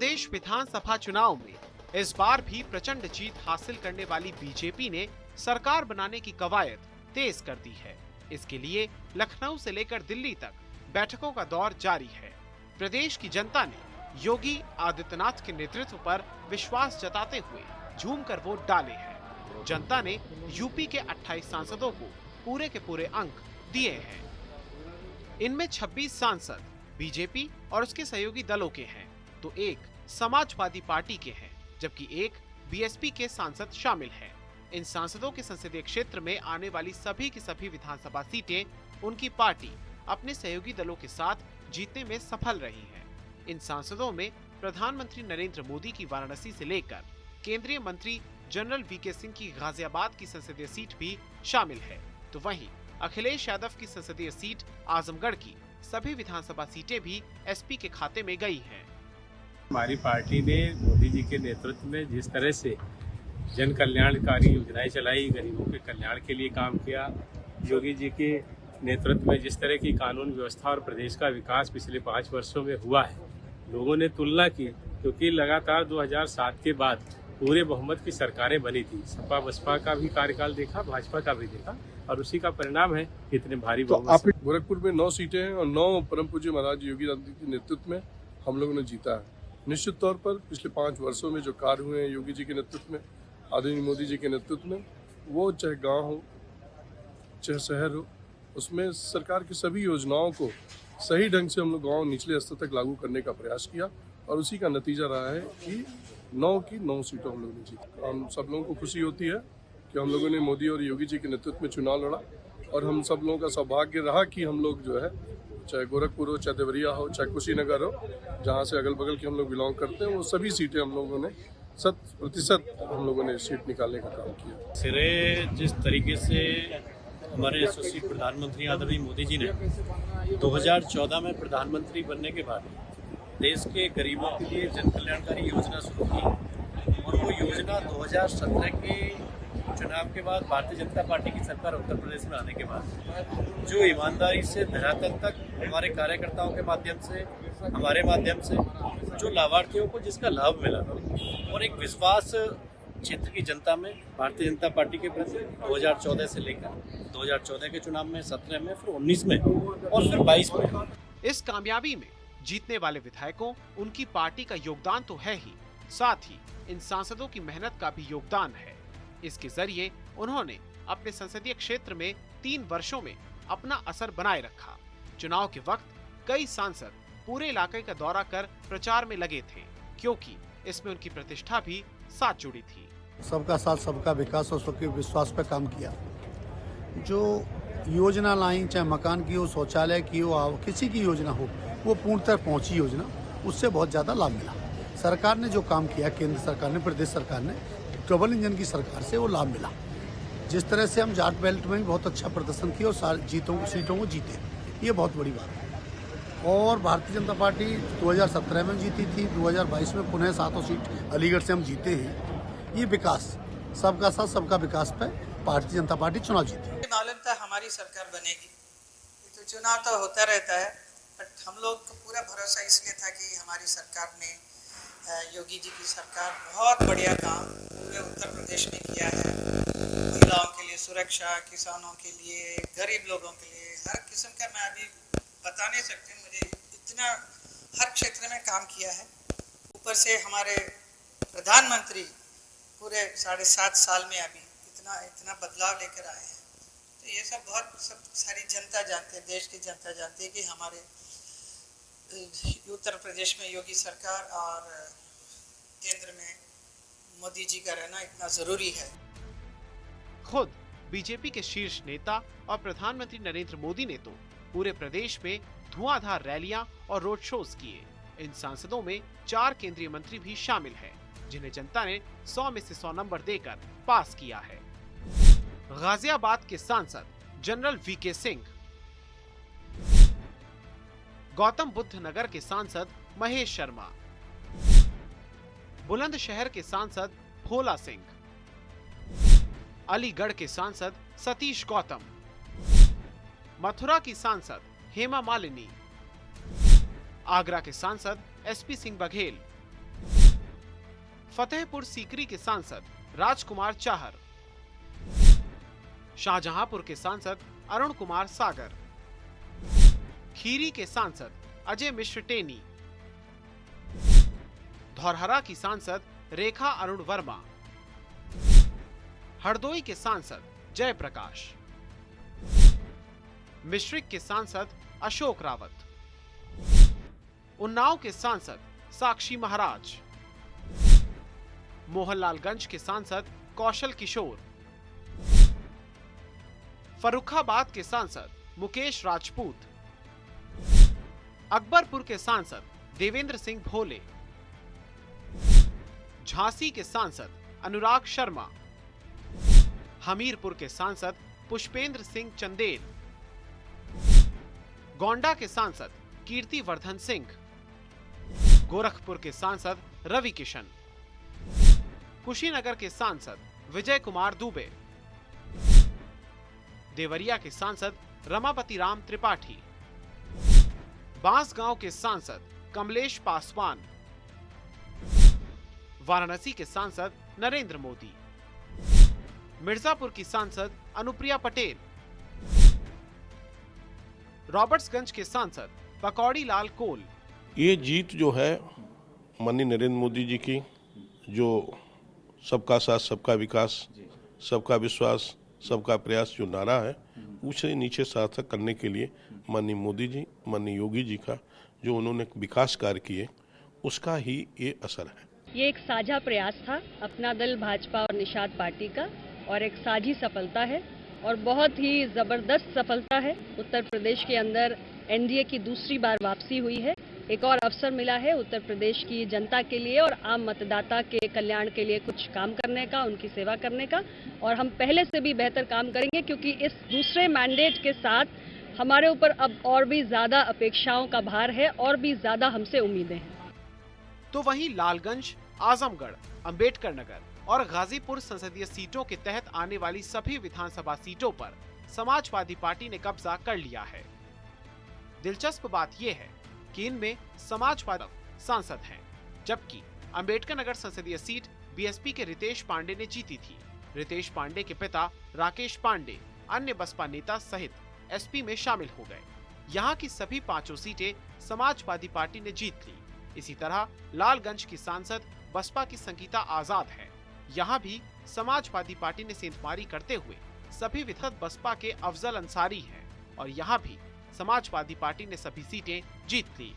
प्रदेश विधानसभा चुनाव में इस बार भी प्रचंड जीत हासिल करने वाली बीजेपी ने सरकार बनाने की कवायद तेज कर दी है। इसके लिए लखनऊ से लेकर दिल्ली तक बैठकों का दौर जारी है। प्रदेश की जनता ने योगी आदित्यनाथ के नेतृत्व पर विश्वास जताते हुए झूमकर वोट डाले हैं। जनता ने यूपी के 28 सांसदों को पूरे के पूरे अंक दिए हैं। इनमें 26 सांसद बीजेपी और उसके सहयोगी दलों के हैं, तो एक समाजवादी पार्टी के हैं, जबकि एक बीएसपी के सांसद शामिल हैं। इन सांसदों के संसदीय क्षेत्र में आने वाली सभी की सभी विधानसभा सीटें उनकी पार्टी अपने सहयोगी दलों के साथ जीतने में सफल रही है। इन सांसदों में प्रधानमंत्री नरेंद्र मोदी की वाराणसी से लेकर केंद्रीय मंत्री जनरल वीके सिंह की गाजियाबाद की संसदीय सीट भी शामिल है, तो वहीं अखिलेश यादव की संसदीय सीट आजमगढ़ की सभी विधानसभा सीटें भी एसपी के खाते में गई हैं। हमारी पार्टी ने मोदी जी के नेतृत्व में जिस तरह से जन कल्याणकारी योजनाएं चलाई, गरीबों के कल्याण के लिए काम किया, योगी जी के नेतृत्व में जिस तरह की कानून व्यवस्था और प्रदेश का विकास पिछले 5 वर्षों में हुआ है, लोगों ने तुलना की, क्योंकि लगातार 2007 के बाद पूरे बहुमत की सरकारें बनी थी। सपा बसपा का भी कार्यकाल देखा, भाजपा का भी देखा, और उसी का परिणाम है इतने भारी बहुमत। गोरखपुर में 9 सीटें हैं और 9 परम पूज्य महाराज योगी आदित्यनाथ के नेतृत्व में हम लोगों ने जीता है। निश्चित तौर पर पिछले 5 वर्षों में जो कार्य हुए हैं योगी जी के नेतृत्व में, आदरणीय मोदी जी के नेतृत्व में, वो चाहे गांव हो चाहे शहर हो, उसमें सरकार की सभी योजनाओं को सही ढंग से हम लोग गाँव निचले स्तर तक लागू करने का प्रयास किया और उसी का नतीजा रहा है कि 9 की 9 सीटों हम लोगों ने जीती। हम सब लोगों को खुशी होती है कि हम लोगों ने मोदी और योगी जी के नेतृत्व में चुनाव लड़ा और हम सब लोगों का सौभाग्य रहा कि हम लोग जो है, चाहे गोरखपुर हो, चाहे देवरिया हो, चाहे कुशीनगर हो, जहाँ से अगल बगल के हम लोग बिलोंग करते हैं, वो सभी सीटें हम लोगों ने 100% हम लोगों ने सीट निकालने का काम किया। सिरे जिस तरीके से हमारे यशस्वी प्रधानमंत्री आदरणीय मोदी जी ने 2014 में प्रधानमंत्री बनने के बाद देश के गरीबों के लिए जन कल्याणकारी योजना शुरू की और वो योजना 2017 के चुनाव के बाद भारतीय जनता पार्टी की सरकार उत्तर प्रदेश में आने के बाद जो ईमानदारी से धरातल तक हमारे कार्यकर्ताओं के माध्यम से, हमारे माध्यम से जो लाभार्थियों को जिसका लाभ मिला और एक विश्वास क्षेत्र की जनता में भारतीय जनता पार्टी के प्रति 2014 से लेकर 2014 के चुनाव में, 17 में, फिर 19 में और फिर 22 में। इस कामयाबी में जीतने वाले विधायकों, उनकी पार्टी का योगदान तो है ही, साथ ही इन सांसदों की मेहनत का भी योगदान है। इसके जरिए उन्होंने अपने संसदीय क्षेत्र में 3 वर्षों में अपना असर बनाए रखा। चुनाव के वक्त कई सांसद पूरे इलाके का दौरा कर प्रचार में लगे थे, क्योंकि इसमें उनकी प्रतिष्ठा भी साथ जुड़ी थी। सबका साथ, सबका विकास और सबके विश्वास पर काम किया। जो योजना लाई, चाहे मकान की हो, शौचालय की हो, किसी की योजना हो, वो पूर्णतः पहुंची योजना, उससे बहुत ज्यादा लाभ मिला। सरकार ने जो काम किया, केंद्र सरकार ने, प्रदेश सरकार ने, ट्रिपल इंजन की सरकार से वो लाभ मिला। जिस तरह से हम जाट बेल्ट में भी बहुत अच्छा प्रदर्शन किया और सीटों को जीते, ये बहुत बड़ी बात है। और भारतीय जनता पार्टी 2017 में जीती थी, 2022 में पुनः 7 सीट अलीगढ़ से हम जीते हैं। ये विकास, सबका साथ, सबका विकास पे भारतीय जनता पार्टी चुनाव जीती। मालूम था हमारी सरकार बनेगी, तो चुनाव तो होता रहता है, बट हम लोग को पूरा भरोसा इसलिए था कि हमारी सरकार ने, योगी जी की सरकार बहुत बढ़िया काम पूरे उत्तर प्रदेश में किया है। महिलाओं के लिए सुरक्षा, किसानों के लिए, गरीब लोगों के लिए, हर किस्म का, मैं अभी बता नहीं सकती, मुझे इतना हर क्षेत्र में काम किया है। ऊपर से हमारे प्रधानमंत्री पूरे 7.5 साल में अभी इतना बदलाव लेकर आए हैं, तो ये सब सारी जनता जानते हैं, देश की जनता जानती है कि हमारे उत्तर प्रदेश में योगी सरकार और केंद्र में मोदी जी का रहना इतना जरूरी है। खुद बीजेपी के शीर्ष नेता और प्रधानमंत्री नरेंद्र मोदी ने तो पूरे प्रदेश में धुआंधार रैलियां और रोड शोज किए। इन सांसदों में 4 केंद्रीय मंत्री भी शामिल हैं, जिन्हें जनता ने 100 में से 100 नंबर देकर पास किया है। गाजियाबाद के सांसद जनरल वीके सिंह, गौतम बुद्ध नगर के सांसद महेश शर्मा, बुलंदशहर के सांसद भोला सिंह, अलीगढ़ के सांसद सतीश गौतम, मथुरा की सांसद हेमा मालिनी, आगरा के सांसद एसपी सिंह बघेल, फतेहपुर सीकरी के सांसद राजकुमार चाहर, शाहजहांपुर के सांसद अरुण कुमार सागर, खीरी के सांसद अजय मिश्र टेनी, धौरहरा की सांसद रेखा अरुण वर्मा, हरदोई के सांसद जयप्रकाश, मिश्रिक के सांसद अशोक रावत, उन्नाव के सांसद साक्षी महाराज, मोहनलालगंज के सांसद कौशल किशोर, फर्रुखाबाद के सांसद मुकेश राजपूत, अकबरपुर के सांसद देवेंद्र सिंह भोले, झांसी के सांसद अनुराग शर्मा, हमीरपुर के सांसद पुष्पेंद्र सिंह चंदेल, गोंडा के सांसद कीर्ति वर्धन सिंह, गोरखपुर के सांसद रवि किशन, कुशीनगर के सांसद विजय कुमार दुबे, देवरिया के सांसद रमापति राम त्रिपाठी, बांसगांव के सांसद कमलेश पासवान, वाराणसी के सांसद नरेंद्र मोदी, मिर्जापुर की सांसद अनुप्रिया पटेल, रॉबर्ट्सगंज के सांसद पकौड़ी लाल कोल। ये जीत जो है माननीय नरेंद्र मोदी जी की, जो सबका साथ सबका विकास, सबका विश्वास, सबका प्रयास जो नारा है, उसे नीचे सार्थक करने के लिए माननीय मोदी जी, माननीय योगी जी का जो उन्होंने विकास कार्य किए, उसका ही ये असर है। ये एक साझा प्रयास था अपना दल भाजपा और निषाद पार्टी का, और एक साझी सफलता है और बहुत ही जबरदस्त सफलता है। उत्तर प्रदेश के अंदर एनडीए की दूसरी बार वापसी हुई है। एक और अवसर मिला है उत्तर प्रदेश की जनता के लिए और आम मतदाता के कल्याण के लिए कुछ काम करने का, उनकी सेवा करने का, और हम पहले से भी बेहतर काम करेंगे, क्योंकि इस दूसरे मैंडेट के साथ हमारे ऊपर अब और भी ज्यादा अपेक्षाओं का भार है और भी ज्यादा हमसे उम्मीदें हैं। तो वहीं लालगंज, आजमगढ़, अंबेडकर नगर और गाजीपुर संसदीय सीटों के तहत आने वाली सभी विधानसभा सीटों पर समाजवादी पार्टी ने कब्जा कर लिया है। दिलचस्प बात यह है कि इनमें समाजवादी सांसद हैं, जबकि अंबेडकर नगर संसदीय सीट बीएसपी के रितेश पांडे ने जीती थी। रितेश पांडे के पिता राकेश पांडे अन्य बसपा नेता सहित एसपी में शामिल हो गए। यहाँ की सभी 5 सीटें समाजवादी पार्टी ने जीत ली। इसी तरह लालगंज की सांसद बसपा की संगीता आजाद है। यहाँ भी समाजवादी पार्टी ने सेंधमारी करते हुए सभी विधायक बसपा के अफजल अंसारी हैं और यहाँ भी समाजवादी पार्टी ने सभी सीटें जीत ली।